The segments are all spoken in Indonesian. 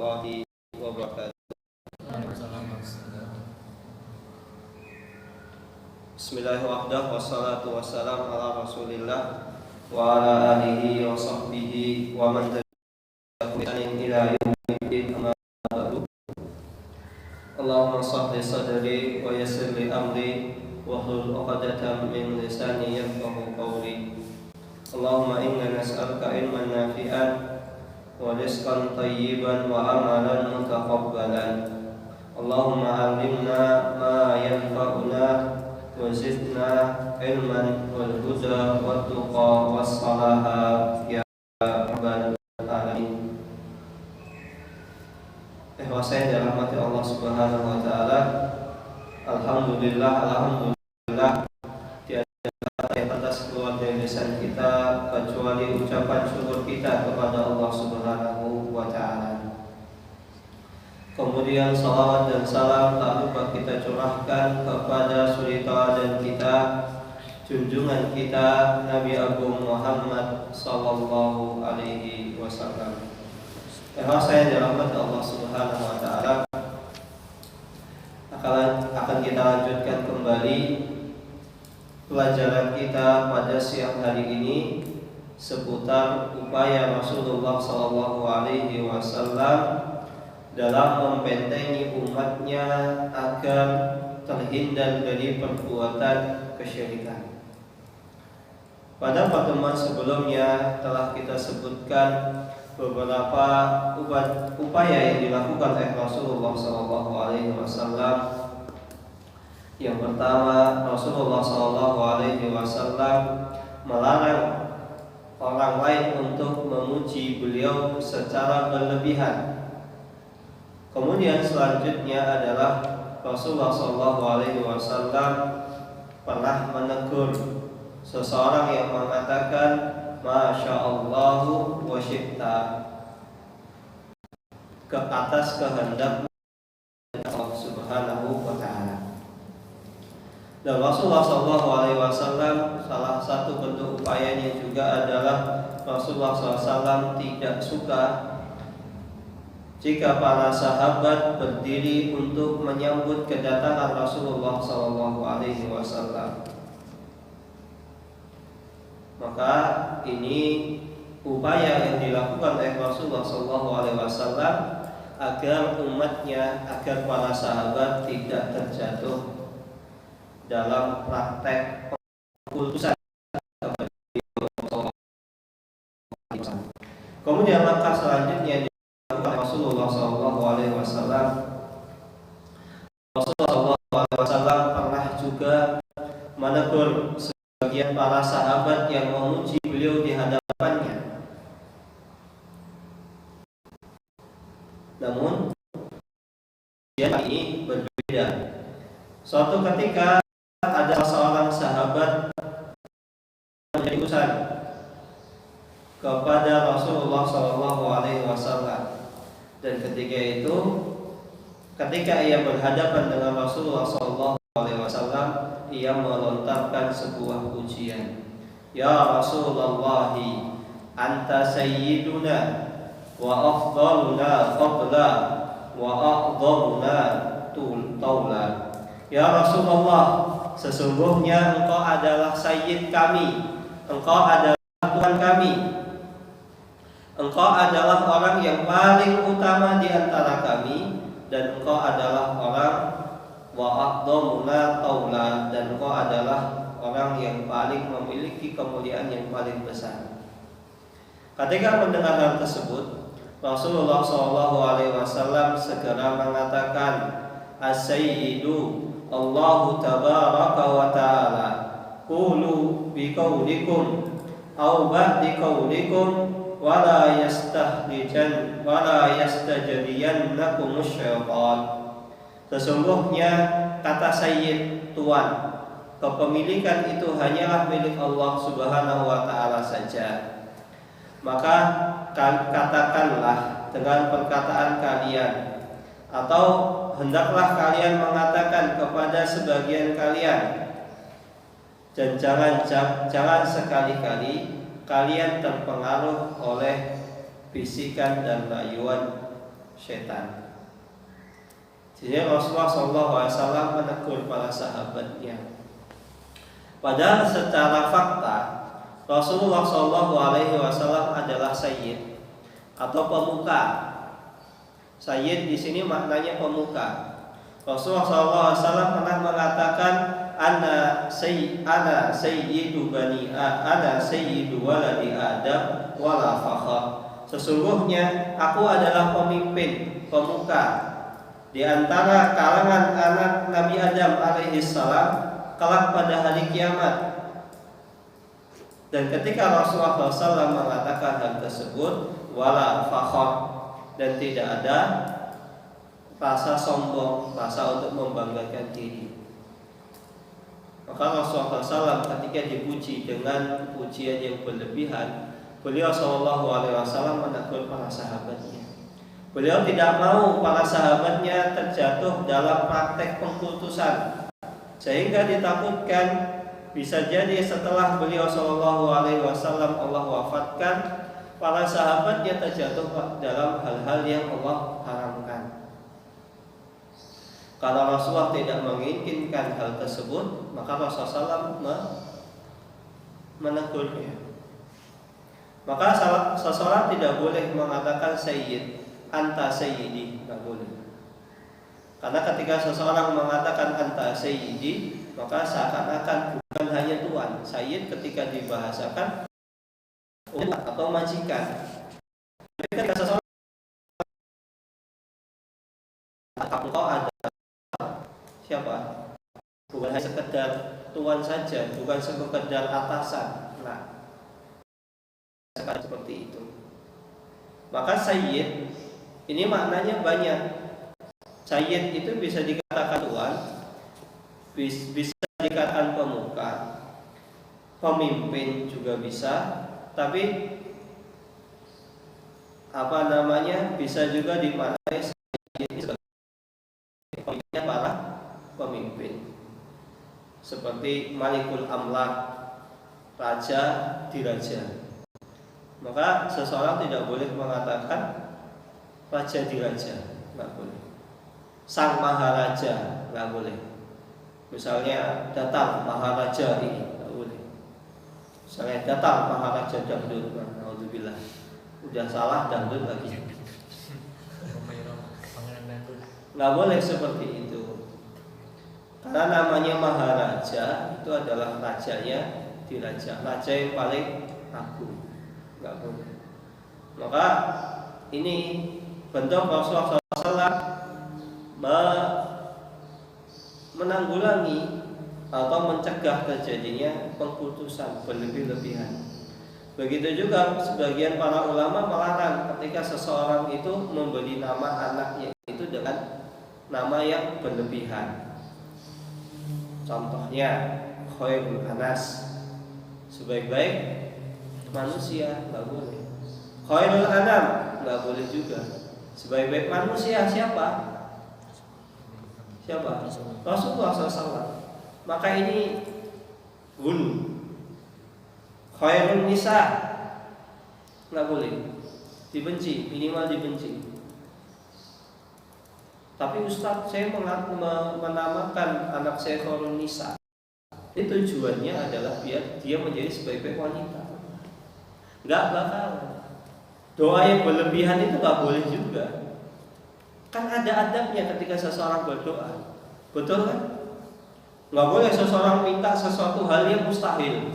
warahmatullahi wabarakatuh. Bismillahirrahmanirrahim. Wassalatu wassalamu ala Rasulillah wa ala alihi wa sahbihi wa man tabi'ahum ila yaumiddin. Amma ba'du. Allahumma shrah sadri wa yassir li amri wahlul 'uqdatam min lisani yafqahu qawli. Allahumma inna nas'aluka ilman nafi'an wa rizqan thayyiban wa amalan mutaqabbalan. Allahumma 'allimna ma yanfa'una wa zidna ilman wal huda wat tuqa was salaha ya rabbal alamin. Saya dirahmati Allah Subhanahu wa taala. Alhamdulillah tiada kata yang atas keluar dari lisan kita kecuali ucapan syukur kita kepada Allah Subhanahu wa taala. Kemudian salawat dan salam tak lupa kita curahkan kepada suri tauladan kita, junjungan kita Nabi Agung Muhammad sallallahu alaihi wasallam. Saya dirahmati Allah Subhanahu wa taala. Akan kita lanjutkan kembali pelajaran kita pada siang hari ini seputar upaya Rasulullah sallallahu alaihi wasallam dalam membentengi umatnya agar terhindar dari perbuatan kesyirikan. Pada pertemuan sebelumnya telah kita sebutkan beberapa upaya yang dilakukan oleh Rasulullah SAW. Yang pertama, Rasulullah SAW melarang orang lain untuk memuji beliau secara berlebihan. Kemudian selanjutnya adalah Rasulullah SAW pernah menegur seseorang yang mengatakan Masya Allahu wa syi'ta, ke atas kehendak Allah Subhanahu wa ta'ala. Dan Rasulullah SAW salah satu bentuk upayanya juga adalah Rasulullah SAW tidak suka jika para sahabat berdiri untuk menyambut kedatangan Rasulullah SAW. Maka ini upaya yang dilakukan oleh Rasulullah SAW agar umatnya, agar para sahabat tidak terjatuh dalam praktek pengkultusan. Kemudian langkah selanjutnya Rasulullah SAW pernah juga menegur sebagian para sahabat yang memuji beliau di hadapannya. Namun ini berbeda. Suatu ketika ada seorang sahabat menjadi utusan kepada Rasulullah SAW. Dan ketika ia berhadapan dengan Rasulullah SAW, ia melontarkan sebuah pujian. Ya Rasulullah, anta sayyiduna wa afdaluna qabla wa a'dhamuna taula. Ya Rasulullah, sesungguhnya engkau adalah sayyid kami, engkau adalah Tuhan kami, engkau adalah orang yang paling utama di antara kami, dan engkau adalah orang wa'adhamuna taula, dan engkau adalah orang yang paling memiliki kemuliaan yang paling besar. Ketika mendengar hal tersebut, Rasulullah SAW segera mengatakan, As-sayyidu Allahu tabaraka wa ta'ala, qulu biqaulikum aw ba'di qaulikum wala yastajriyannakum syaitan. Sesungguhnya kata sayyid, tuan, kepemilikan itu hanyalah milik Allah Subhanahu wa ta'ala saja. Maka katakanlah dengan perkataan kalian, atau hendaklah kalian mengatakan kepada sebagian kalian, dan jangan sekali-kali kalian terpengaruh oleh bisikan dan rayuan setan. Jadi Rasulullah SAW menegur para sahabatnya. Padahal secara fakta Rasulullah SAW adalah sayyid atau pemuka. Sayyid di sini maknanya pemuka. Rasulullah SAW pernah mengatakan ana sayyidu waladi Adam wala fakhr. Sesungguhnya aku adalah pemimpin, pemuka di antara kalangan anak Nabi Adam alaihissalam kelak pada hari kiamat. Dan ketika Rasulullah SAW mengatakan hal tersebut, wala fakhr, dan tidak ada rasa sombong, rasa untuk membanggakan diri. Maka Rasulullah SAW ketika dipuji dengan pujian yang berlebihan, beliau SAW menegur para sahabatnya. Beliau tidak mau para sahabatnya terjatuh dalam praktek pengkultusan, sehingga ditakutkan bisa jadi setelah beliau SAW Allah wafatkan, para sahabatnya terjatuh dalam hal-hal yang Allah haramkan. Kalau Rasulullah tidak menginginkan hal tersebut, maka Rasulullah SAW menegurnya. Maka seseorang tidak boleh mengatakan sayyid, anta sayyidi, tidak boleh. Karena ketika seseorang mengatakan anta sayyidi, maka seakan-akan bukan hanya tuan. Sayyid ketika dibahasakan atau majikan. Ketika seseorang engkau ada siapa? Bukan hanya sekedar tuan saja, bukan sekedar atasan. Nah, seperti itu. Maka sayyid ini maknanya banyak. Sayyid itu bisa dikatakan tuan, bisa dikatakan pemuka, pemimpin juga bisa, tapi bisa juga dimaknai sayyid sebagai pemimpinnya para pemimpin. Seperti Malikul Amlak, raja diraja. Maka seseorang tidak boleh mengatakan raja diraja, nggak boleh. Sang maharaja, nggak boleh. Misalnya datang maharaja ini, nggak boleh. Misalnya datang maharaja dangdut, alhamdulillah, udah salah dangdut lagi. Nggak boleh seperti itu. Karena namanya maharaja itu adalah rajanya diraja, raja yang paling agung. Nggak boleh. Maka ini bentuk Rasulullah SAW menanggulangi atau mencegah terjadinya pengkultusan berlebih-lebihan. Begitu juga sebagian para ulama melarang ketika seseorang itu memberi nama anaknya itu dengan nama yang berlebihan. Contohnya Khairul Anas, sebaik-baik manusia, nggak boleh. Khairul Anam, nggak boleh juga. Sebaik-baik manusia siapa? Rasulullah SAW. Maka ini bunuh. Khairul Nisa, nggak boleh. Dibenci, minimal dibenci. Tapi Ustaz, saya menamakan anak saya Khairul Nisa. Itu tujuannya adalah biar dia menjadi sebaik-baik wanita. Nggak bakal. Doa yang berlebihan itu nggak boleh juga. Kan ada adabnya ketika seseorang berdoa. Betul kan? Nggak boleh seseorang minta sesuatu hal yang mustahil.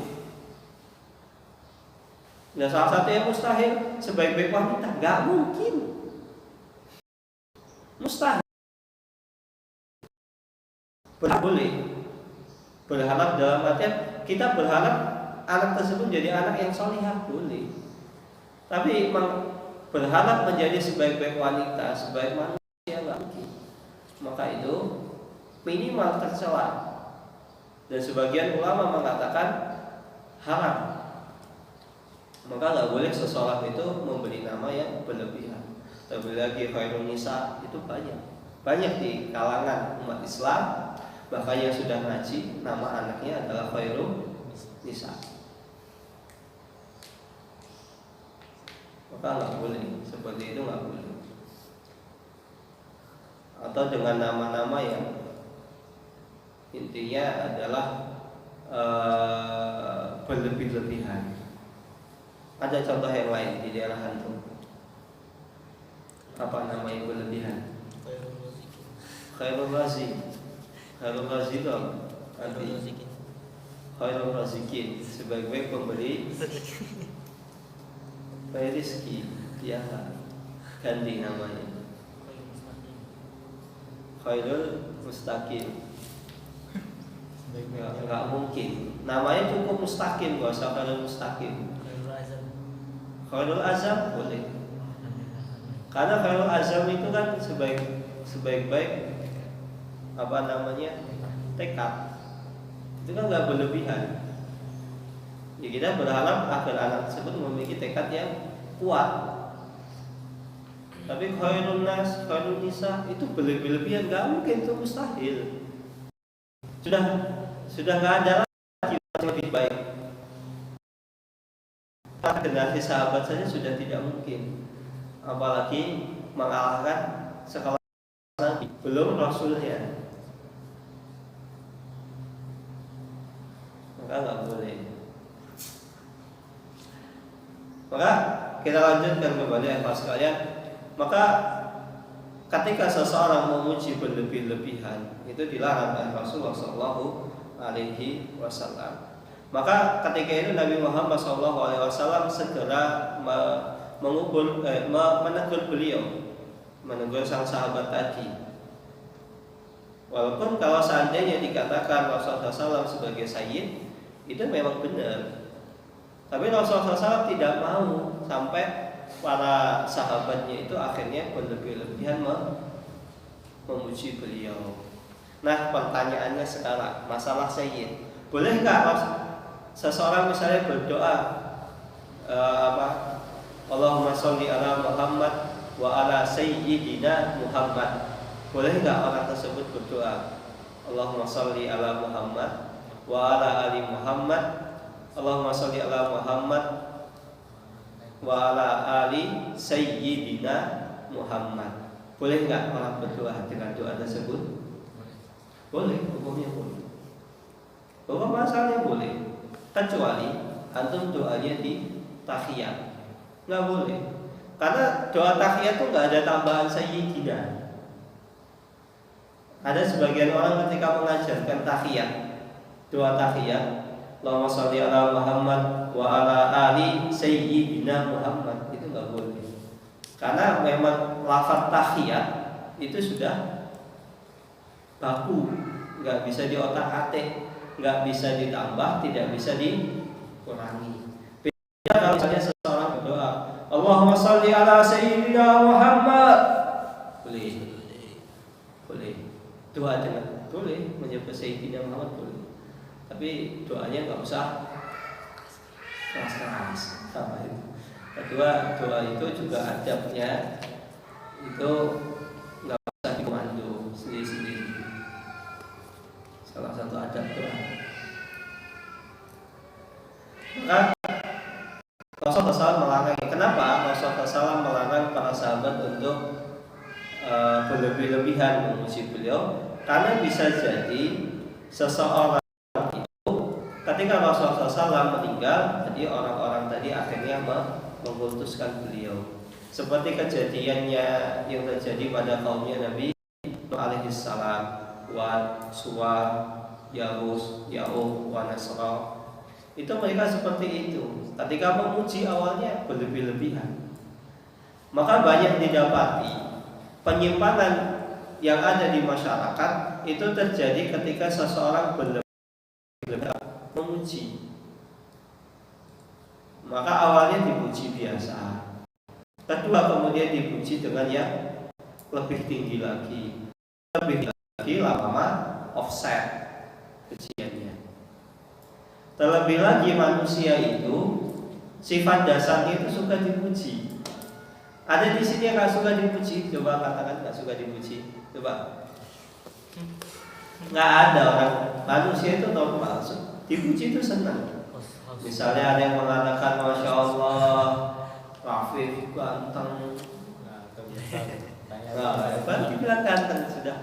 Nah, salah satu yang mustahil sebaik-baik wanita, nggak mungkin. Mustahil. Boleh. Berharap dalam artian kita berharap anak tersebut jadi anak yang solihah, boleh. Tapi berharap menjadi sebaik-baik wanita, sebaik manusia, nggak mungkin. Maka itu minimal tercela. Dan sebagian ulama mengatakan haram. Maka nggak boleh seseorang itu memberi nama yang berlebihan. Terlebih lagi Khairul Nisa itu banyak di kalangan umat Islam. Bahkan yang sudah ngaji nama anaknya adalah Khairul Nisa. Maka nggak boleh, seperti itu nggak boleh. atau dengan nama-nama yang intinya adalah berlebih-lebihan. Ada contoh yang lain di daerah antum? Apa nama yang berlebihan? Khairul Razi. Khairul Razi itu Khairul Razikin, sebaik-baik pemberi rezeki. Ya, ganti namanya. Khairul Mustaqim. Enggak mungkin. Namanya cukup mustaqim, gak usah Khairul Mustaqim. Khairul Azam boleh. Karena Khairul Azam itu kan sebaik-baik apa namanya? Tekad. Itu kan enggak berlebihan. Ya kita berharap agar anak tersebut memiliki tekad yang kuat. Tapi Khairul Nas, Khairul Nisa itu berlebihan, enggak mungkin, itu mustahil. Sudah enggak ada lagi yang lebih baik. Generasi sahabat saja sudah tidak mungkin, apalagi mengalahkan sekelas Nabi, belum Rasulnya. Maka nggak boleh. Maka kita lanjutkan kembali ya sekalian. Maka ketika seseorang memuji berlebih-lebihan, itu dilarang oleh Rasulullah SAW. Maka ketika itu Nabi Muhammad SAW segera menegur beliau, menegur sang sahabat tadi. Walaupun kalau seandainya dikatakan Rasulullah SAW sebagai sayyid, itu memang benar. Tapi Rasulullah SAW tidak mau sampai para sahabatnya itu akhirnya berlebih-lebihan memuji beliau. Nah, pertanyaannya sekarang masalah sayyid, bolehkah seseorang misalnya berdoa Allahumma sholli ala Muhammad wa ala sayyidina Muhammad, boleh enggak orang tersebut berdoa Allahumma sholli ala Muhammad wa ala ali Muhammad, Allahumma sholli ala Muhammad wa ala ali sayyidina Muhammad, boleh enggak orang berdoa dengan doa tersebut? Boleh, hukumnya boleh. Hukum asalnya boleh. Kecuali antum doanya di tahiyat, nggak boleh. Karena doa tahiyat itu nggak ada tambahan sayyidina. Ada sebagian orang ketika mengajarkan tahiyat, doa tahiyat, Allahumma sholli ala Muhammad wa ala ali sayyidina Muhammad, itu nggak boleh. Karena memang lafaz tahiyat itu sudah baku, nggak bisa diotak-atik, nggak bisa ditambah, tidak bisa dikurangi. Beda kalau misalnya seseorang berdoa, Allahumma sholli ala sayyidina Muhammad, boleh. Doa dengan boleh menyebut sayyidina Muhammad boleh. Tapi doanya nggak usah keras-keras. Sama itu. Kedua, doa itu juga adabnya itu nggak usah dikomando sendiri-sendiri. Salah satu adab doa. Maka Rasulullah SAW melarang. Kenapa Rasulullah SAW melarang para sahabat untuk berlebih-lebihan memuji beliau? Karena bisa jadi seseorang itu ketika Rasulullah SAW meninggal, jadi orang-orang tadi akhirnya mengkultuskan beliau. Seperti kejadiannya yang terjadi pada kaumnya Nabi Nuh alaihissalam, Wad, Suwa, Yahus, Ya'uq, wa Nasra. Itu mereka seperti itu. Ketika memuji awalnya berlebih-lebihan, maka banyak didapati penyimpangan yang ada di masyarakat itu terjadi ketika seseorang berlebih-lebihan memuji. Maka awalnya dipuji biasa, kedua kemudian dipuji dengan yang lebih tinggi lagi, lama-lama offset pujiannya. Terlebih lagi manusia itu sifat dasarnya itu suka dipuji. Ada di sini yang nggak suka dipuji? Coba katakan nggak suka dipuji. Coba. Nggak ada orang manusia itu normal. Dipuji itu senang. Misalnya ada yang mengatakan Masya Allah, Rafif ganteng. Nah, baru dibilang ganteng sudah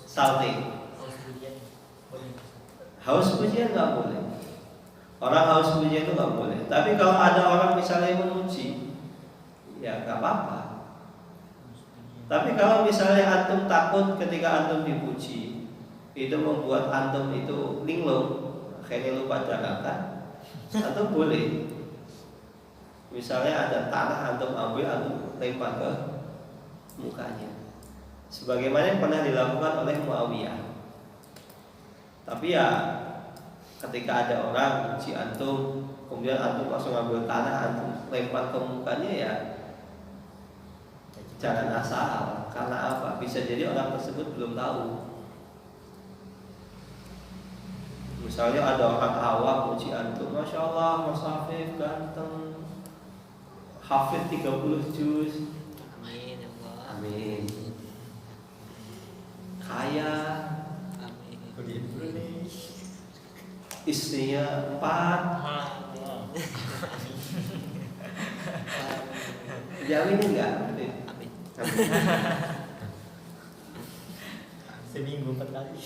salting. Haus pujian nggak boleh. Orang haus pujian itu nggak boleh. Tapi kalau ada orang misalnya memuji, ya nggak apa-apa. Tapi kalau misalnya antum takut ketika antum dipuji, itu membuat antum itu linglung, akhirnya lupa daratan, antum boleh. Misalnya ada tanah antum ambil, antum lempar ke mukanya, sebagaimana yang pernah dilakukan oleh Muawiyah. Tapi ya ketika ada orang puji antum, kemudian antum langsung ambil tanah, antum lempar ke mukanya, ya jangan asal. Karena apa? Bisa jadi orang tersebut belum tahu. Misalnya ada orang awam puji antum, Masya Allah, Mas Hafid ganteng, Hafid 30 juz. Amin ya Allah. Amin. Kaya. Amin. Istrinya 4. Jamin enggak? Amin. Seminggu 4 kali.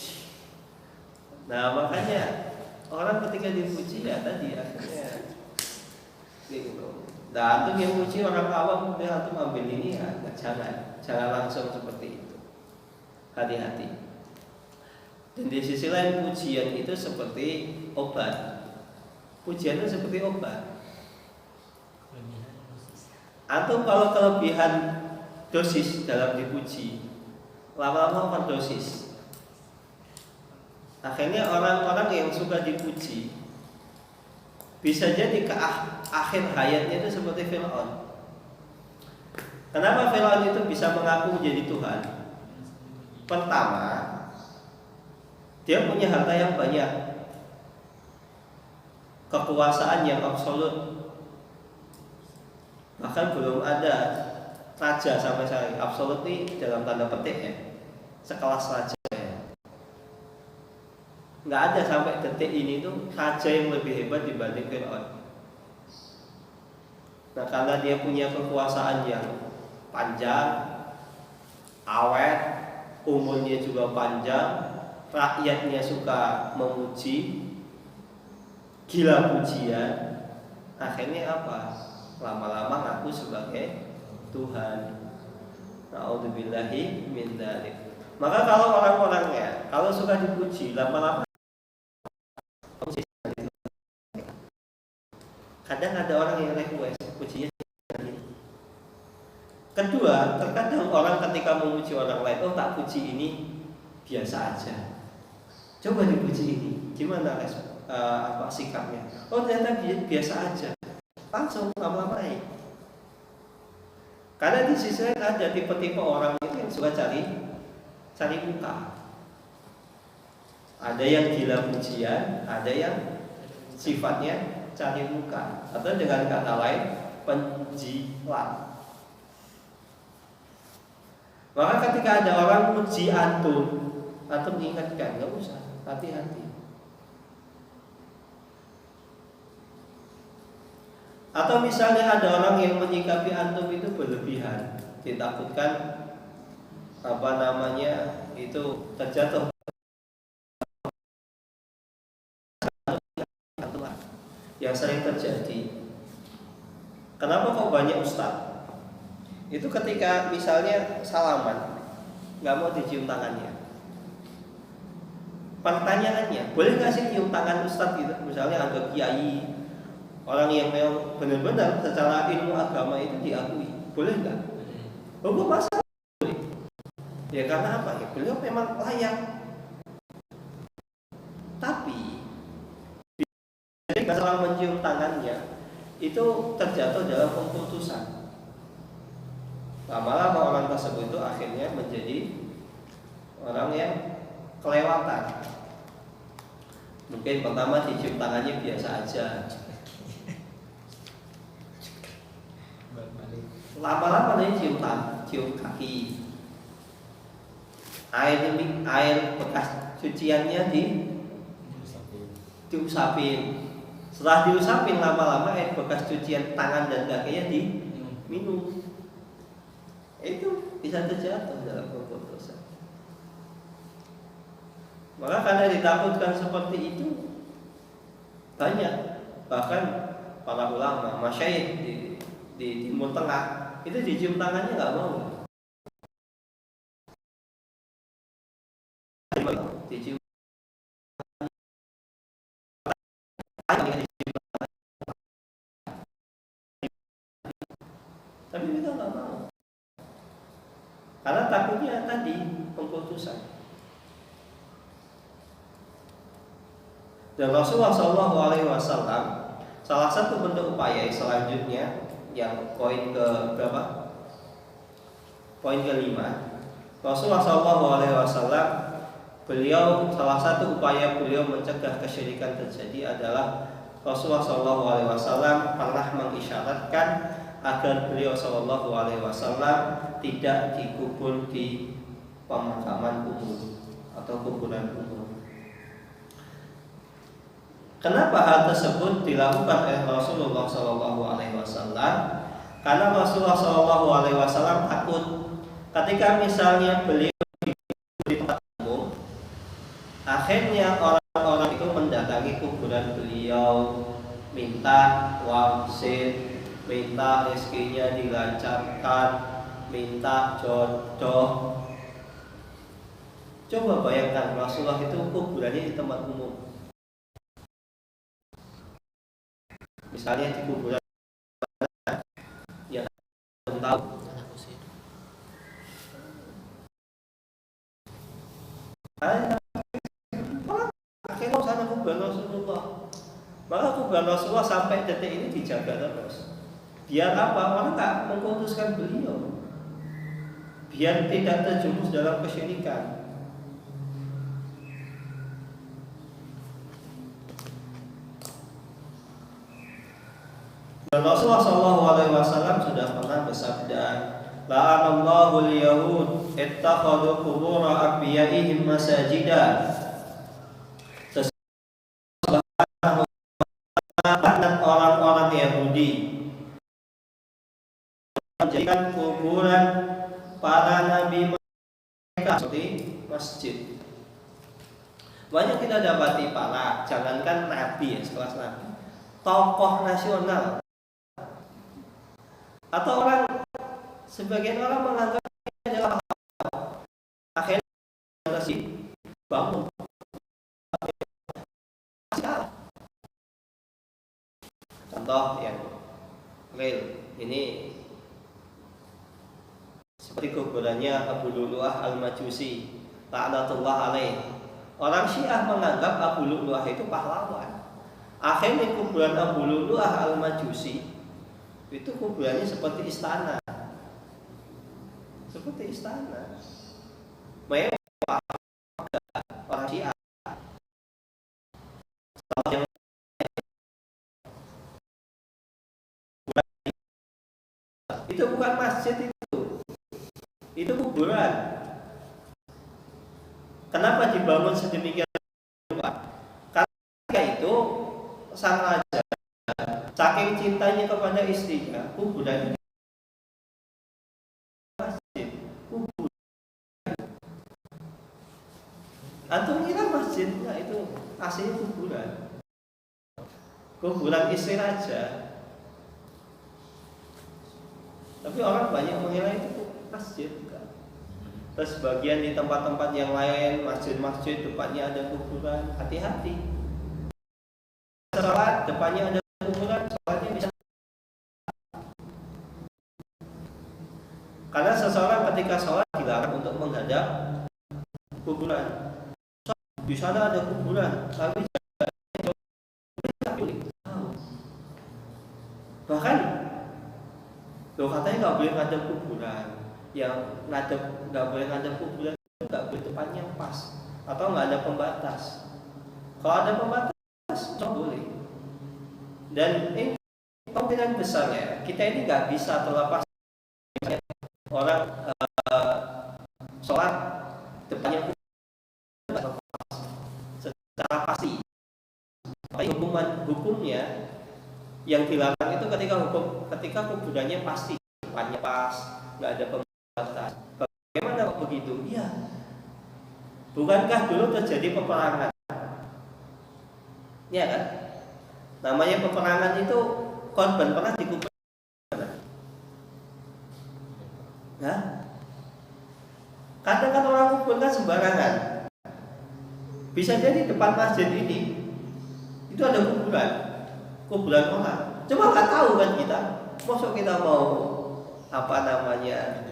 Nah makanya orang ketika dipuji ya tadi akhirnya gitu. Nah antum yang puji orang awam udah antum ambil ini ya jangan langsung seperti itu. Hati-hati. Dan di sisi lain pujian itu seperti obat. Pujian itu seperti obat. Antum kalau kelebihan dosis dalam dipuji, lama-lama overdosis. Akhirnya orang-orang yang suka dipuji bisa jadi ke akhir hayatnya itu seperti Fir'aun. Kenapa Fir'aun itu bisa mengaku menjadi Tuhan? Pertama, dia punya harta yang banyak, kekuasaan yang absolut. Bahkan belum ada raja sampai sekarang. Absolut ini dalam tanda petik ya, sekelas raja ya. Nggak ada sampai detik ini tuh raja yang lebih hebat dibanding Fir'aun. Nah karena dia punya kekuasaan yang panjang, awet, umurnya juga panjang, rakyatnya suka memuji, gila pujian, akhirnya apa? Lama-lama ngaku sebagai Tuhan. Na'udzubillahi min dzalik. Maka kalau orang-orangnya kalau suka dipuji, lama-lama kadang ada orang yang request pujinya. Kedua, terkadang orang ketika memuji orang lain, oh tak puji ini biasa aja. Coba dipuji ini, gimana sikapnya? Oh ternyata biasa aja. Langsung lama-lama naik. Karena di sisi lain ada tipe-tipe orang itu yang suka cari muka. Ada yang gila pujian, ada yang sifatnya cari muka, atau dengan kata lain penjilat. Maka ketika ada orang puji antum ingatkan, nggak usah, hati-hati. Atau misalnya ada orang yang menyikapi antum itu berlebihan, ditakutkan itu terjatuh. Yang sering terjadi, kenapa kok banyak ustaz itu ketika misalnya salaman nggak mau dicium tangannya, pertanyaannya boleh nggak sih cium tangan ustaz gitu? Misalnya ada kiai, orang yang memang benar-benar secara ilmu agama itu diakui, boleh nggak? Hukum masa boleh? Ya karena apa? Ya beliau memang layak. Tapi jadi masalah mencium tangannya itu terjatuh dalam keputusan. Lama-lama orang tersebut itu akhirnya menjadi orang yang kelewatan. Mungkin pertama dicium tangannya biasa aja, lama-lama dia cium kaki, air bekas cuciannya diusapin. Setelah diusapin, lama-lama air bekas cucian tangan dan kakinya diminum. itu bisa terjatuh dalam keputusan. Maka karena ditakutkan seperti itu, banyak bahkan para ulama, masyayikh di Timur Tengah itu dicium tangannya nggak mau. Dicium tapi kita nggak mau karena takutnya tadi pengkultusan. Dan Rasulullah SAW salah satu bentuk upaya selanjutnya yang poin ke berapa? Poin kelima. Rasulullah SAW beliau salah satu upaya beliau mencegah kesyirikan terjadi adalah Rasulullah SAW pernah mengisyaratkan agar beliau SAW tidak dikubur di pemakaman umum atau kuburan umum. Kenapa hal tersebut dilakukan oleh Rasulullah SAW? Karena Rasulullah SAW takut ketika misalnya beliau di tempat umum, akhirnya orang-orang itu mendatangi kuburan beliau, minta wangsit, minta rezekinya dilancarkan, minta jodoh. Coba bayangkan Rasulullah itu kuburannya di tempat umum. Misalnya di kuburan yang tahu akhirnya sana kuburan Rasulullah. Maka kuburan Rasulullah sampai detik ini dijaga terus. Biar apa? Orang tak mengkultuskan beliau, biar tidak terjerumus dalam kesyirikan. Dan Rasulullah SAW sudah pernah bersabda, la'anallahu al-yahud ittakhadhu qubur anbiya'ihim masajida. Laknat orang-orang Yahudi menjadikan kuburan para nabi mereka seperti masjid. Banyak kita dapati para, jangankan nabi ya, sekelas nabi, tokoh nasional atau orang, sebagian orang menganggap ini adalah akhirnya masjid bangun. Contoh yang real ini seperti kuburannya Abu Lu'lu'ah Al-Majusi la'natullah alaih. Orang Syiah menganggap Abu Lu'lu'ah itu pahlawan. Akhirnya kuburan Abu Lu'lu'ah Al-Majusi itu kuburannya seperti istana. Seperti istana. Mewah orang Syiah. Itu bukan masjid itu kuburan. Kenapa dibangun sedemikian rupa? Karena itu sang raja saking cintanya kepada istrinya, kuburan masjid, kuburan. Antum kira masjidnya itu aslinya kuburan? Kuburan istri raja. Tapi orang banyak mengira itu masjid kan. Terus bagian di tempat-tempat yang lain, masjid-masjid depannya ada kuburan, hati-hati. Sholat depannya ada kuburan, sholatnya bisa. Karena seseorang ketika sholat dilarang untuk menghadap kuburan. Di sana ada kuburan, tapi bahkan loh katanya nggak boleh ngadep kuburan, yang nggak boleh ngadep kuburan itu nggak boleh tempatnya pas atau nggak ada pembatas. Kalau ada pembatas, nggak boleh. Dan ini kemungkinan besar ya, kita ini nggak bisa terlepas orang sholat depannya kuburan secara pasti. Tapi hukumnya yang dilarang itu ketika kuburannya pasti depannya pas, nggak ada atas. Bagaimana kok begitu? Ya, bukankah dulu terjadi peperangan? Ya kan? Namanya peperangan itu korban pernah dikubur. Nah, kadang kan orang kubur kan sembarangan. Bisa jadi depan masjid ini itu ada kuburan orang. Cuma nggak tahu kan kita. Masuk kita mau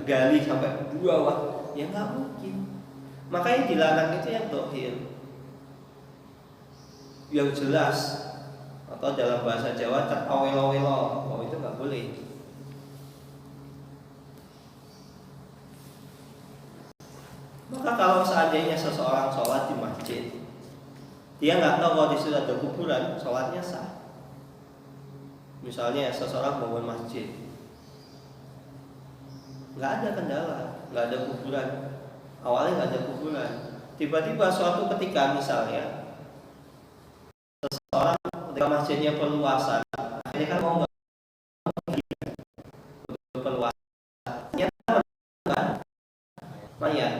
gali sampai bawah, ya nggak mungkin. Makanya dilarang itu yang dohir, yang jelas, atau dalam bahasa Jawa tertawelo-welo, itu nggak boleh. Maka kalau seandainya seseorang sholat di masjid, dia nggak tahu kalau di situ ada kuburan, sholatnya sah. Misalnya seseorang bangun masjid, nggak ada kendala, nggak ada kuburan. Awalnya nggak ada kuburan, tiba-tiba suatu ketika misalnya seseorang ketika masjidnya perluasan, akhirnya kan mau perluasan, mayat.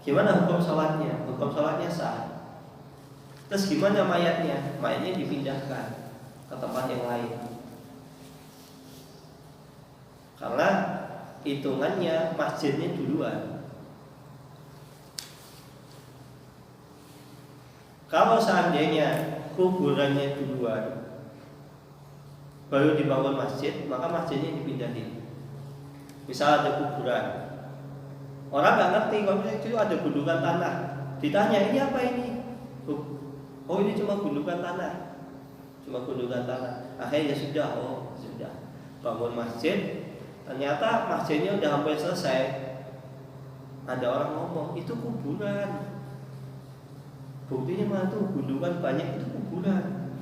Gimana hukum sholatnya? Hukum sholatnya sah. Terus gimana mayatnya? Mayatnya dipindahkan ke tempat yang lain. Karena hitungannya masjidnya duluan. Kalau seandainya kuburannya duluan, baru dibangun masjid, maka masjidnya dipindahin. Misal ada kuburan, orang nggak ngerti kalau itu ada gundukan tanah. Ditanya, ini apa ini? Oh, ini cuma gundukan tanah. Akhirnya sudah, sudah bangun masjid. Ternyata masjidnya udah hampir selesai. Ada orang ngomong, itu kuburan. Buktinya mana tuh gundukan banyak, itu kuburan.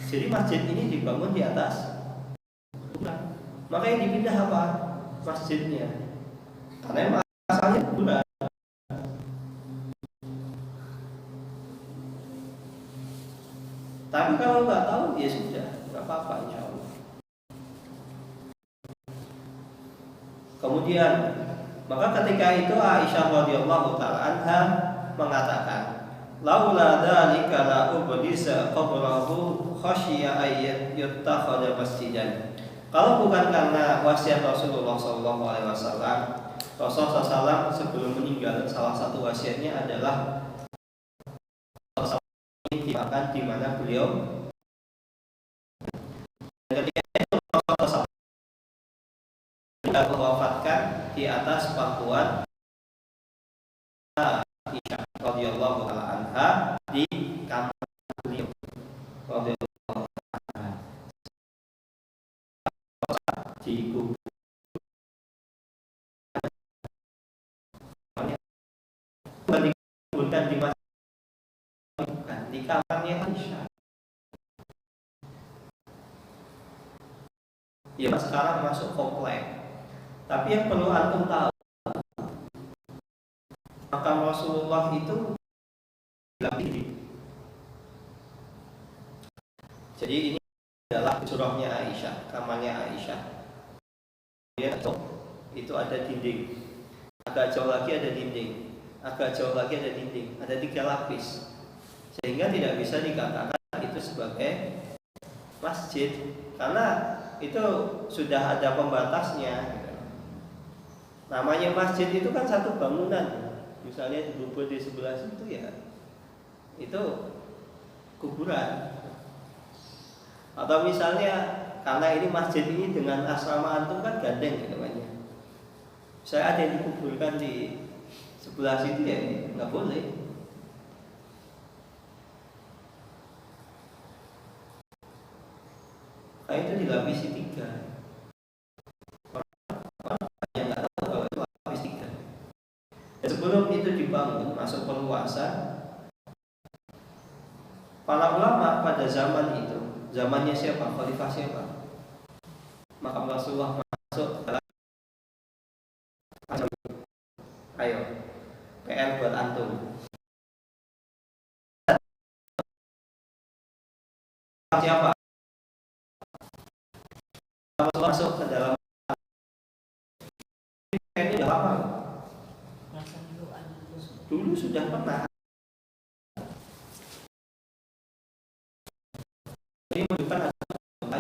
Jadi masjid ini dibangun di atas kuburan. Makanya dipindah apa? Masjidnya. Karena asalnya kuburan. Tapi kalau nggak tahu, ya sudah, nggak apa-apa, insya Allah. Kemudian, maka ketika itu Aisyah radhiyallahu taala anha mengatakan, laula dzalika la ubdisa qabrahu khasyiya ay yuttakhadha masjidan. Kalau bukan karena wasiat Rasulullah sallallahu alaihi wasallam, Rasulullah SAW sebelum meninggal salah satu wasiatnya adalah dimakan di mana beliau. Ketika itu Rasulullah SAW mewafatkan di atas pangkuan Aisyah radhiyallahu taala anha di kamar beliau radhiyallahu anha di kubur dikuburkan di masjid, bukan di kamarnya Aisyah. Ya sekarang masuk komplek. Tapi yang perlu antum tahu, makam Rasulullah itu dilapisi. Jadi ini adalah surahnya Aisyah, kamarnya Aisyah. Itu ada dinding. Agak jauh lagi ada dinding. Agak jauh lagi ada dinding. Ada 3 lapis. Sehingga tidak bisa dikatakan itu sebagai masjid, karena itu sudah ada pembatasnya. Namanya masjid itu kan satu bangunan. Misalnya di kubur di sebelah situ, ya itu kuburan. Atau misalnya karena ini masjid ini dengan asrama antum kan gandeng namanya. Saya ada yang dikuburkan di sebelah situ, ya nggak boleh. Kayak itu dilapisi 3. Sebelum itu dibangun, masuk perluasan, para ulama pada zaman itu, zamannya siapa? Khalifah siapa? Makam Rasulullah masuk dalam. Ayo, PR buat antum. Siapa? Rasulullah masuk ke dalam ini udah lama. Dulu sudah pernah. Ini menunjukkan ada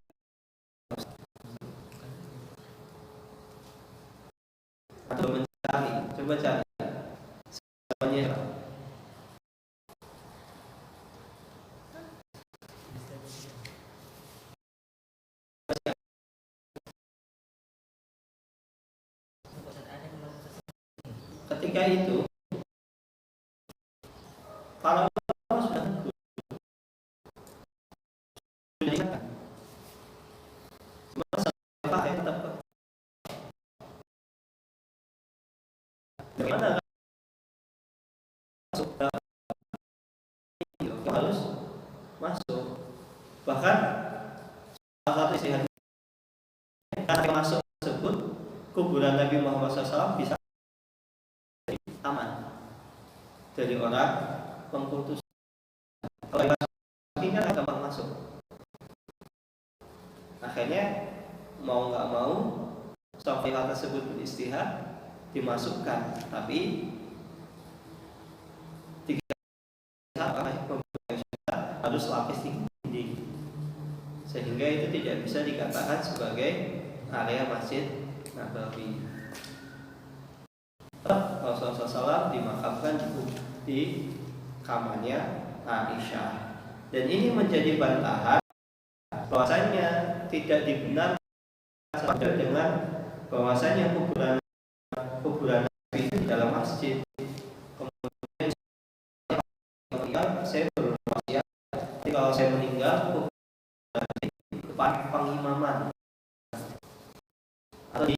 atau mencari, coba cari semuanya. Ketika itu para ulama sudah tegur, sudah diingatkan. Masalah yang tetap bagaimana masuk harus masuk. Bahkan salah satu istihad karena masuk tersebut kuburan Nabi Muhammad SAW bisa aman dari orang pengkultus. Kalau yang kan gampang masuk. Akhirnya mau nggak mau sofilah tersebut beristihad dimasukkan, tapi tiga harus lapis tinggi, sehingga itu tidak bisa dikatakan sebagai area Masjid Nabawi. Rasulullah SAW dimakamkan di kamarnya Aisyah, dan ini menjadi bantahan bahwasanya tidak dibenarkan dengan bahwasanya kuburan Nabi di dalam masjid. Kemudian saya berwasiat, kalau saya meninggal kuburan di depan pengimaman atau di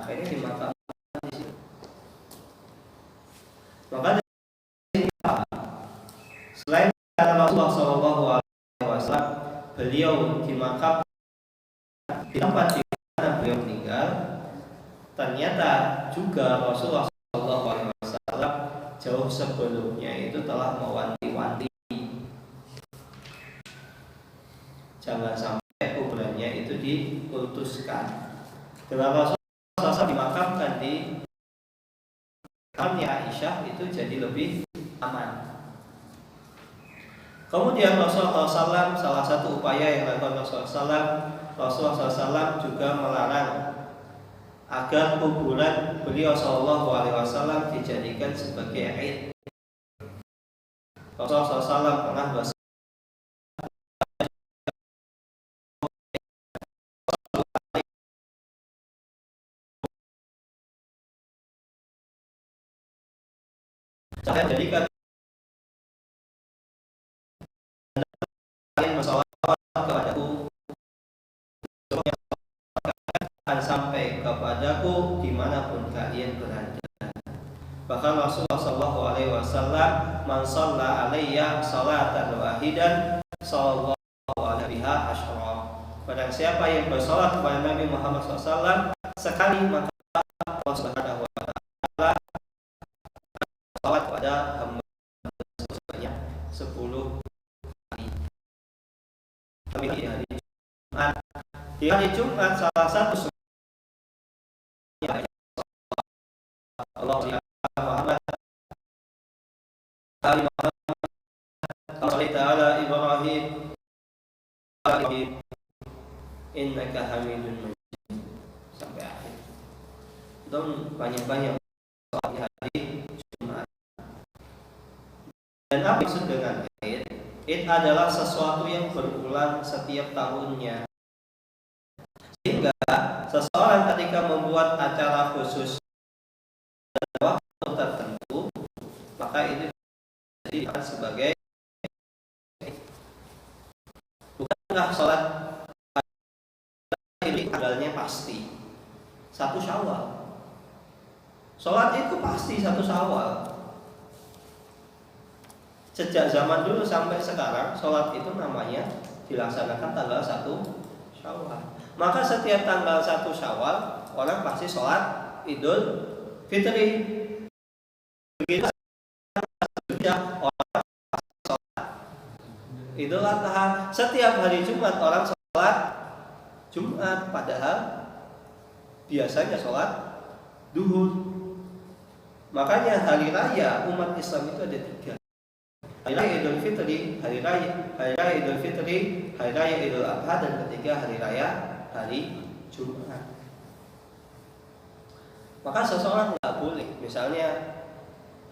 akhirnya dimakamkan di situ. Maka selain Rasulullah SAW beliau dimakamkan di tempat di mana beliau meninggal, ternyata juga Rasulullah SAW jauh sebelumnya itu telah mewanti-wanti jangan sampai kuburannya itu dikultuskan. Dengan Rasulullah SAW dimakamkan di kamarnya Aisyah itu jadi lebih aman. Kemudian Rasulullah SAW, salah satu upaya yang dilakukan Rasulullah SAW juga melarang agar kuburan beliau SAW dijadikan sebagai id. Rasulullah SAW pernah saya jadikan kalian bersalawat kepadaku akan sampai kepadaku dimanapun kalian berada. Bahkan Rasulullah SAW, man shalla alayya salatan wahidan sallallahu alaihi asyara. Barang siapa yang bersalat kepada Nabi Muhammad SAW sekali, maka Allah Subhanahu wa taala salat kepada hamba sebanyak 10 kali. Tapi di hari Jumat salah satu Allah Muhammad Ali Muhammad ta'ala Ibrahim innaka hamidun majid sampai akhir. Dan banyak-banyak soal di hari Jumat. Dan apa maksud dengan Id? Id adalah sesuatu yang berulang setiap tahunnya, sehingga seseorang ketika membuat acara khusus waktu tertentu, maka itu dijadikan sebagai bukankah sholat ini tanggalnya pasti 1 Syawal. Sholat itu pasti 1 Syawal. Sejak zaman dulu sampai sekarang sholat itu namanya dilaksanakan tanggal 1 Syawal. Maka setiap tanggal 1 Syawal orang pasti sholat Idul Fitri. Begitu orang sholat Idul Adha. Setiap hari Jumat orang sholat Jumat, padahal biasanya sholat duhur. Makanya hari raya umat Islam itu ada 3. Hari raya Idul Fitri, hari raya Idul Fitri, hari raya Idul Adha, dan ketiga hari raya hari Jumat. Maka seseorang nggak boleh, misalnya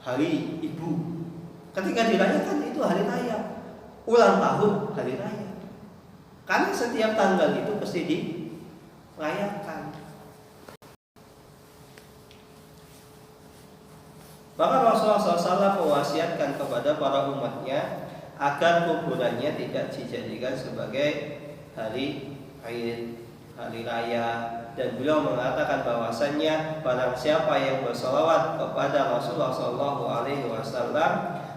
hari ibu, ketika dirayakan itu hari raya, ulang tahun hari raya, karena setiap tanggal itu pasti dirayakan. Maka Rasulullah SAW mewasiatkan kepada para umatnya agar kuburannya tidak dijadikan sebagai hari Aid, hari raya, dan beliau mengatakan bahwasannya barang siapa yang bersolawat kepada Rasulullah SAW,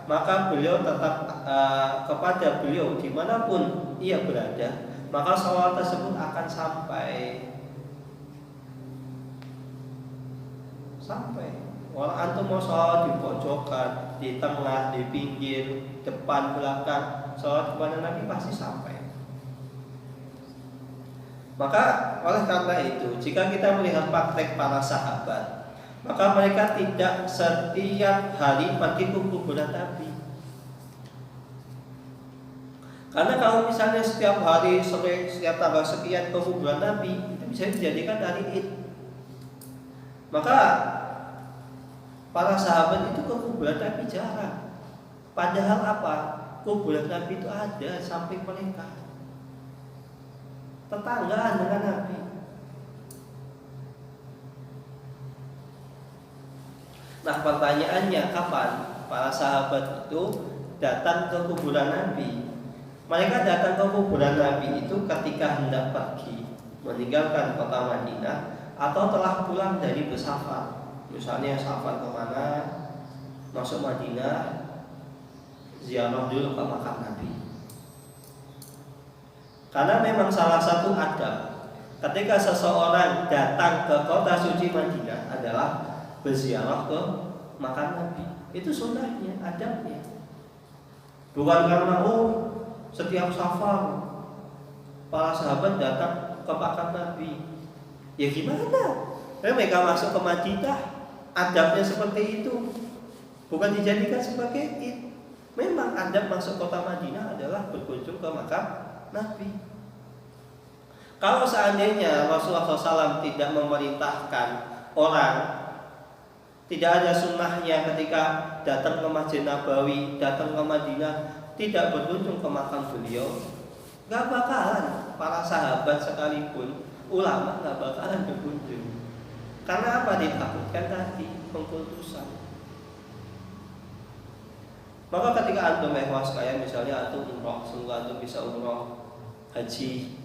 maka beliau tetap kepada beliau dimanapun ia berada, maka salawat tersebut akan sampai. Walau antum mau sholat di pojokan, di tengah, di pinggir, depan, belakang, sholat kepada Nabi pasti sampai. Maka oleh karena itu, jika kita melihat praktek para sahabat, maka mereka tidak setiap hari pergi ke kuburan Nabi. Karena kalau misalnya setiap hari, setiap tanggal sekian ke kuburan Nabi, itu bisa dijadikan hari Id. Maka para sahabat itu ke kuburan Nabi jarang. Padahal apa? Kuburan Nabi itu ada samping mereka, tetanggaan dengan Nabi. Nah, pertanyaannya, kapan para sahabat itu datang ke kuburan Nabi? Mereka datang ke kuburan Nabi itu ketika hendak pergi meninggalkan kota Madinah atau telah pulang dari bersafar. Misalnya safar kemana, masuk Madinah, ziarah dulu ke makam Nabi. Karena memang salah satu adab ketika seseorang datang ke kota suci Madinah adalah berziarah ke makam Nabi. Itu sunnahnya, adabnya. Bukan karena setiap safar para sahabat datang ke makam Nabi. Ya gimana? Mereka masuk ke Madinah, adabnya seperti itu, bukan dijadikan sebagai Id. Memang adab masuk kota Madinah adalah berkunjung ke makam Nabi. Kalau seandainya Rasulullah SAW tidak memerintahkan orang, tidak ada sunnahnya ketika datang ke Masjid Nabawi, datang ke Madinah, tidak berkunjung ke makam beliau, gak bakalan para sahabat sekalipun, ulama gak bakalan berkunjung. Karena apa? Ditakutkan tadi pengkultusan. Maka ketika antum ikhwas, kayak misalnya antum umroh, semoga antum bisa umroh, haji.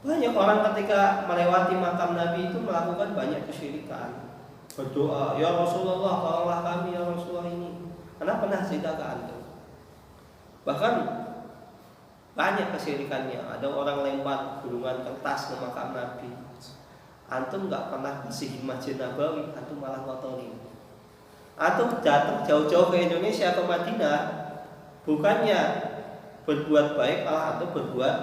Banyak orang ketika melewati makam Nabi itu melakukan banyak kesyirikan. Berdoa, ya Rasulullah, tolonglah kami ya Rasulullah ini. Karena pernah cerita ke antum. Bahkan banyak kesyirikannya. Ada orang lempar gulungan kertas ke makam Nabi. Antum nggak pernah bersihin Masjid Nabawi, antum malah kotorin. Antum datang jauh-jauh ke Indonesia, ke Madinah, bukannya berbuat baik, malah antum berbuat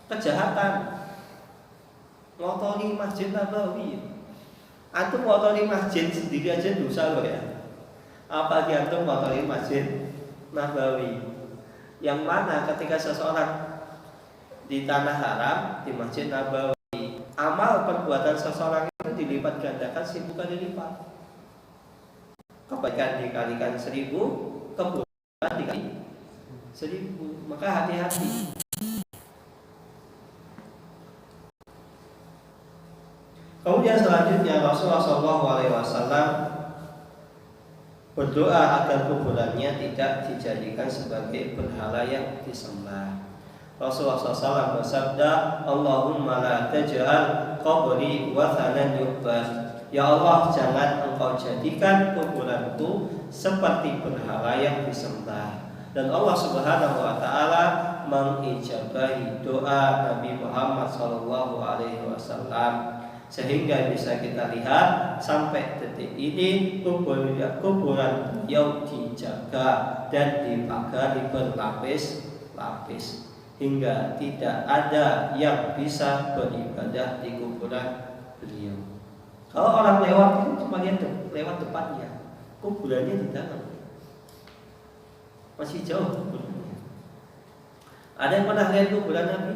kejahatan, ngotori Masjid Nabawi. Antum ngotori masjid sendiri aja dosa loh ya. Apalagi antum ngotori Masjid Nabawi, yang mana ketika seseorang di tanah haram, di Masjid Nabawi, amal perbuatan seseorang itu dilipat gandakan 1000 kali lipat. Kebaikan dikalikan 1000, keburukan dikali 1000. Maka hati-hati. Kemudian selanjutnya Rasulullah SAW berdoa agar kuburannya tidak dijadikan sebagai berhala yang disembah. Rasulullah SAW bersabda, Allahumma la taj'al qabri wathanan yu'bad. Ya Allah, jangan engkau jadikan kuburanku seperti berhala yang disembah. Dan Allah Subhanahu wa taala mengijabahi doa Nabi Muhammad SAW, sehingga bisa kita lihat sampai detik ini kuburan beliau dijaga dan dipagari berlapis-lapis, hingga tidak ada yang bisa beribadah di kuburan beliau. Kalau orang lewat itu cuma lihat lewat depannya, kuburannya di dalam, masih jauh kuburannya. Ada yang pernah lihat kuburan Nabi?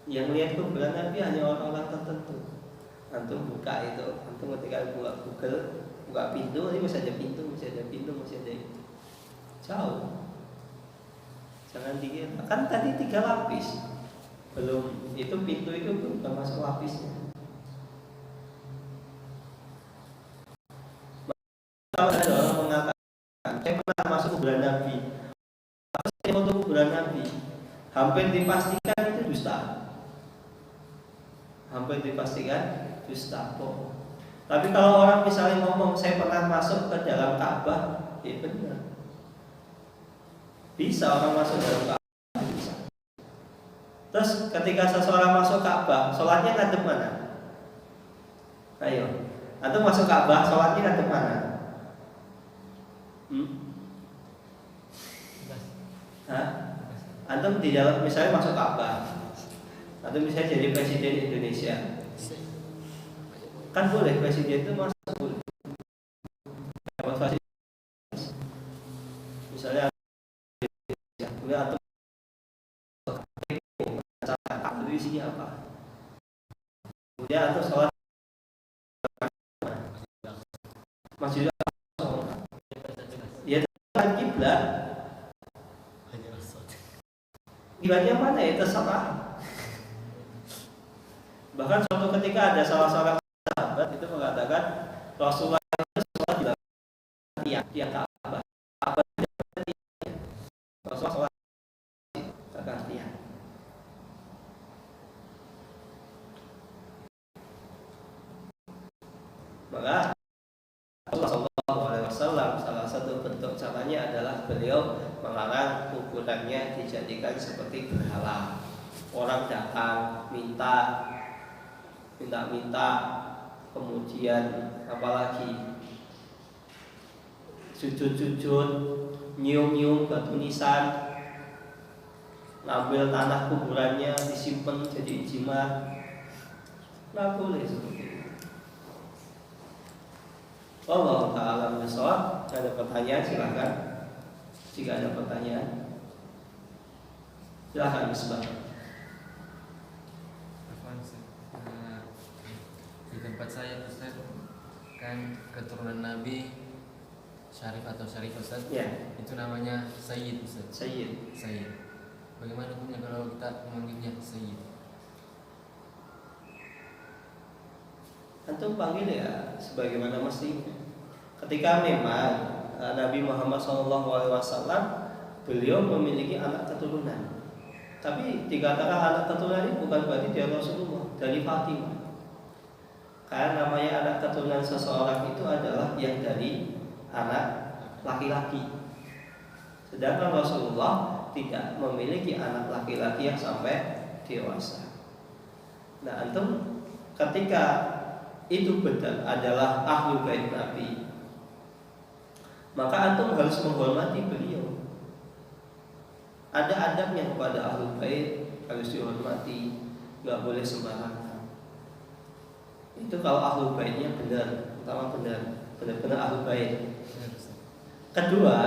Yang lihat kuburan Nabi hanya orang-orang tertentu. Antum buka itu, antum ketika buka Google, buka pintu, ini masih ada pintu, masih ada pintu, masih ada itu. Jauh. Jangan dikira. Kan tadi 3 lapis. Belum, itu pintu itu belum termasuk lapisnya. Kalau ada orang mengatakan, saya pernah masuk kuburan Nabi, saya foto kuburan Nabi, hampir dipastikan itu dusta. Hampir dipastikan dusta. Tapi kalau orang misalnya ngomong saya pernah masuk ke dalam Ka'bah, ya benar. Bisa orang masuk dalam Ka'bah, bisa. Terus ketika seseorang masuk Ka'bah, sholatnya ngadep mana? Ayo, antum masuk Ka'bah, sholatnya ngadep mana? Antum di dalam misalnya masuk Ka'bah, atau misalnya jadi presiden Indonesia, kan boleh presiden itu masuk dapat fasilitas. Misalnya atau di sini apa? Kemudian atau sholat masjid ya kan kiblat. Kiblatnya mana ya terserah. Bahkan suatu ketika ada salah seorang sahabat itu mengatakan Rasulullah itu sholat di tiang Ka'bah. Apa Rasulullah sholat di tiang. Maka Rasulullah SAW salah satu bentuk caranya adalah beliau melarang kuburannya dijadikan seperti berhala. Orang datang minta, kemudian apalagi sujud-sujud, nyium-nyium batu nisan, ngambil tanah kuburannya disimpan jadi jimat. Nggak boleh seperti itu. Allah ta'ala bishawab. Ada pertanyaan silakan. Jika ada pertanyaan silakan Misbah. Di tempat saya Ustaz, kan keturunan Nabi Syarif atau Syarif Ustaz, Ya. itu namanya Sayyid Ustaz. Sayyid. Bagaimana hukumnya kalau kita memanggilnya Sayyid? Antum panggil ya sebagaimana mestinya. Ketika memang Nabi Muhammad SAW beliau memiliki anak keturunan, tapi dikatakan anak keturunan ini bukan berarti dia Rasulullah, dari Fatimah. Karena namanya anak keturunan seseorang itu adalah yang dari anak laki-laki. Sedangkan Rasulullah tidak memiliki anak laki-laki yang sampai dewasa. Nah, antum ketika itu benar adalah ahlu bait Nabi, maka antum harus menghormati beliau. Ada adabnya kepada ahlu bait, harus dihormati, nggak boleh sembarangan. Itu kalau ahlu baitnya benar, pertama benar-benar ahlu bait. Kedua,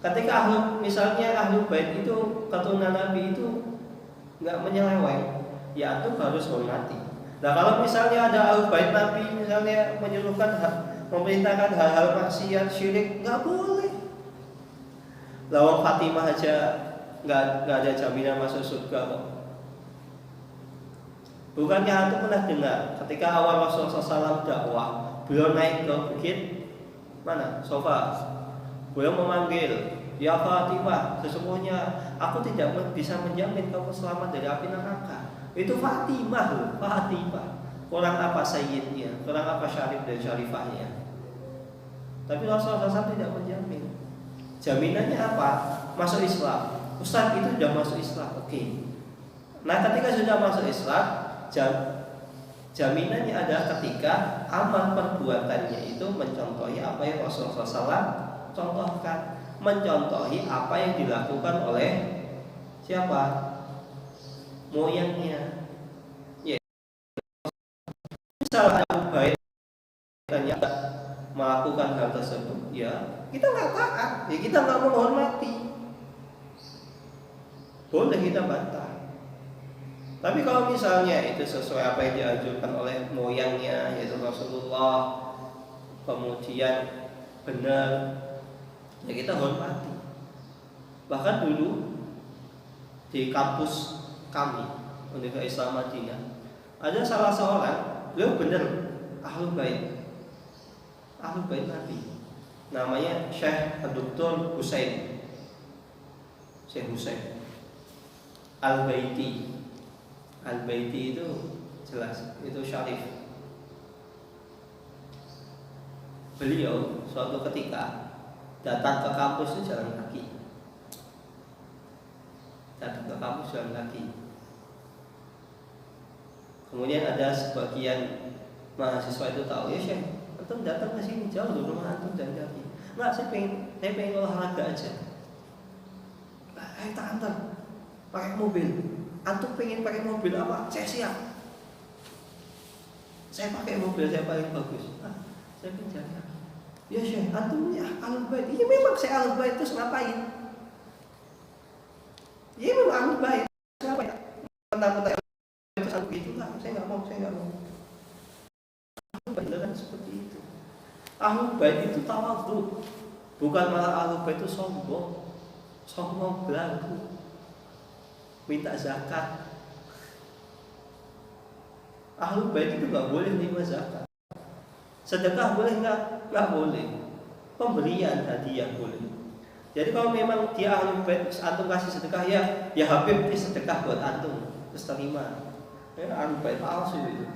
ketika misalnya ahlu bait itu keturunan Nabi itu nggak menyeleweng, ya antum harus hormati. Nah, kalau misalnya ada ahlu bait Nabi misalnya memerintahkan hal-hal maksiat, syirik, nggak boleh. Lawang Fatimah aja nggak ada jaminan masuk surga kok. Bukankah antum pernah dengar ketika awal Rasulullah SAW dakwah, beliau naik ke bukit mana? Sofa. Beliau memanggil, ya Fatimah, sesungguhnya aku tidak bisa menjamin kamu selamat dari api neraka. Itu Fatimah loh, Fatimah. Kurang apa sayyidnya, kurang apa syarif dan syarifahnya. Tapi Rasulullah SAW tidak menjamin. Jaminannya apa? Masuk Islam. Ustaz itu sudah masuk Islam, oke. Nah ketika sudah masuk Islam, jaminannya adalah ketika amal perbuatannya itu mencontohi apa yang Rasulullah SAW contohkan, mencontohi apa yang dilakukan oleh siapa? Moyangnya. Ya. Misalnya Abu Baik ternyata melakukan hal tersebut, ya kita nggak taat, ya kita nggak menghormati. Boleh kita bantah. Tapi kalau misalnya itu sesuai apa yang dianjurkan oleh moyangnya, yaitu Rasulullah, kemudian benar, ya kita hormati. Bahkan dulu di kampus kami Universitas Islam Madinah ada salah seorang, beliau benar Ahlul Bait Nabi, namanya Syekh Dr. Husain, Syekh Husain Al-Baiti. Al-Baiti itu jelas, itu syarif. Beliau suatu ketika datang ke kampus itu jalan kaki. Kemudian ada sebagian mahasiswa itu tahu, ya Syekh, antum datang ke sini jauh dari rumah antum jalan kaki. Enggak, saya pengen olahraga aja. Ayo tak antar pakai mobil. Antum pengen pakai mobil apa? Saya siap. Saya pakai mobil saya paling bagus. Saya pengen jalan kaki. Ya Syekh, antum ya Ahlul Bait. Iya memang saya Ahlul Bait, terus ngapain? Iya memang Ahlul Bait. Ngapain? Tentang itu satu gitu lah. Saya nggak mau. Ahlul Bait kan seperti itu. Ahlul Bait itu tawadhu. Bukan malah Ahlul Bait itu sombong belagu. Minta zakat. Ahlul Bait itu nggak boleh terima zakat. Sedekah boleh nggak? Nggak boleh. Pemberian hadiah boleh. Jadi kalau memang dia Ahlul Bait, antum kasih sedekah, ya Habib ini sedekah buat antum, terus terima. Ya Ahlul Bait palsu itu.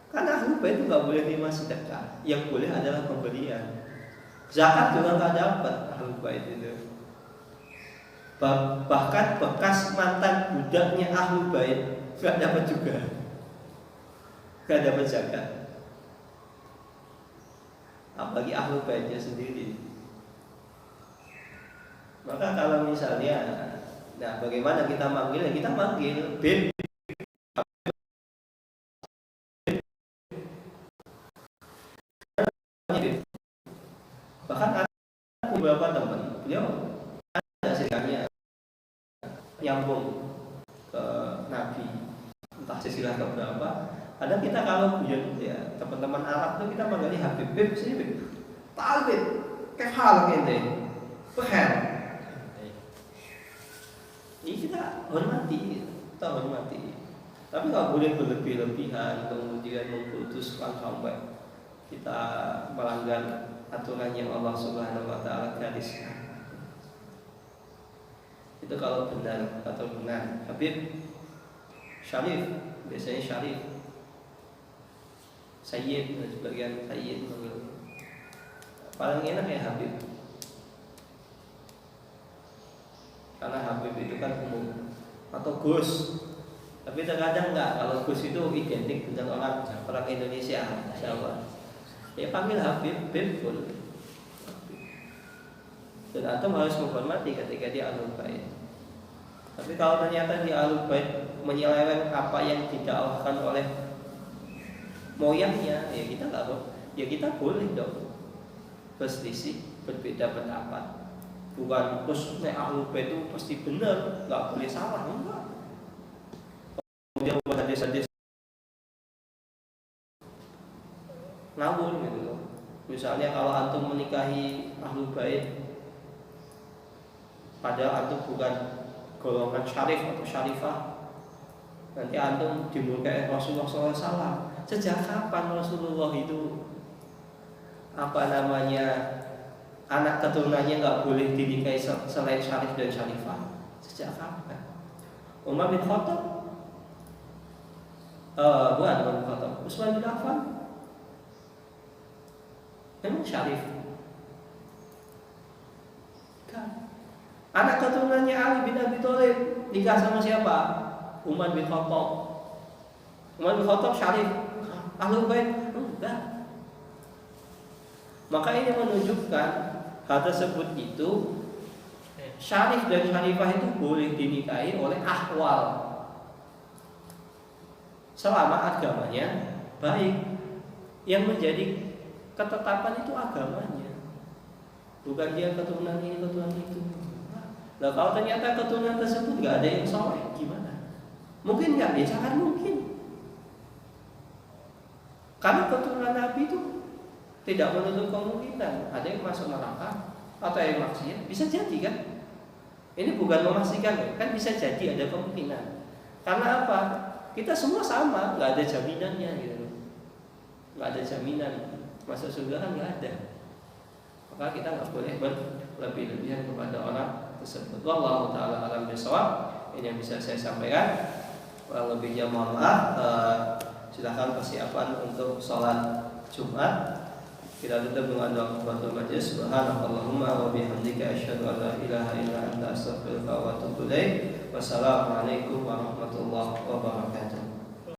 Karena Ahlul Bait itu nggak boleh terima sedekah. Yang boleh adalah pemberian. Zakat juga nggak dapat Ahlul Bait itu. Bahkan bekas mantan budaknya Ahlul Bait nggak dapat juga, nggak dapat zakat. Apalagi Ahlul Baitnya sendiri. Maka kalau misalnya, nah bagaimana kita manggil? Ya kita manggil Bib. Bahkan ada beberapa teman beliau ada silsilahnya nyambung ke Nabi, entah silsilah ke berapa. Kadang kita kalau guyon ya teman-teman Arab tuh kita manggilnya Habib, Bib sini Bib, Talib, kehal gitu, kehal. Ini kita hormati. Tapi nggak boleh berlebih-lebihan kemudian memutuskan sampai kita melanggar aturan yang Allah Subhanahu Wa Taala gariskan. Itu kalau benar atau benar. Habib, Syarif, biasanya Syarif, Sayyid, sebagian Sayyid. Paling enak ya Habib, karena Habib itu kan umum, atau Gus. Tapi terkadang enggak, kalau Gus itu identik dengan orang Indonesia, siapa? Ya panggil Habib, Bib pun. Dan antum harus menghormati ketika dia Ahlul Bait. Tapi kalau ternyata dia Ahlul Bait menyeleweng apa yang didakwahkan oleh moyangnya, ya kita nggak boleh. Ya kita boleh dong berselisih, berbeda pendapat. Bukan terus Ahlul Bait itu pasti benar, nggak boleh salah, enggak. Kemudian buat hadis-hadis ngawur gitu loh. Misalnya kalau antum menikahi Ahlul Bait, padahal antum bukan golongan syarif atau syarifah, nanti antum dimurkai Rasulullah SAW. Sejak kapan Rasulullah itu anak keturunannya nggak boleh dinikahi selain syarif dan syarifah? Sejak kapan? Umar bin Khattab, bukan Umar bin Khattab, Utsman bin Affan, Memang syarif? Kan. Anak keturunannya Ali bin Abi Thalib nikah sama siapa? Umar bin Khattab. Umar bin Khattab syarif? Ahlul Bait? Enggak. Maka ini menunjukkan hal tersebut itu syarif dan syarifah itu boleh dinikahi oleh ahwal selama agamanya baik. Yang menjadi ketetapan itu agamanya, bukan dia keturunan ini keturunan itu. Nah kalau ternyata keturunan tersebut nggak ada yang soleh, gimana? Mungkin nggak? Ya sangat mungkin. Karena keturunan Nabi itu tidak menutup kemungkinan ada yang masuk neraka atau yang maksiat, bisa jadi kan? Ini bukan memastikan, kan bisa jadi ada kemungkinan. Karena apa? Kita semua sama, nggak ada jaminannya gitu. Nggak ada jaminan masuk surga kan nggak ada. Maka kita nggak boleh berlebih-lebihan kepada orang tersebut. Wallahu taala alam bisawab. Ini yang bisa saya sampaikan. Kurang lebihnya mohon maaf. Silakan persiapan untuk sholat Jumat. Kita tutup dengan doa kafaratul majlis. Subhanakallahumma wa bihamdika asyhadu an la ilaha illa anta astaghfiruka wa atubu ilaik. Wassalamualaikum warahmatullahi wabarakatuh.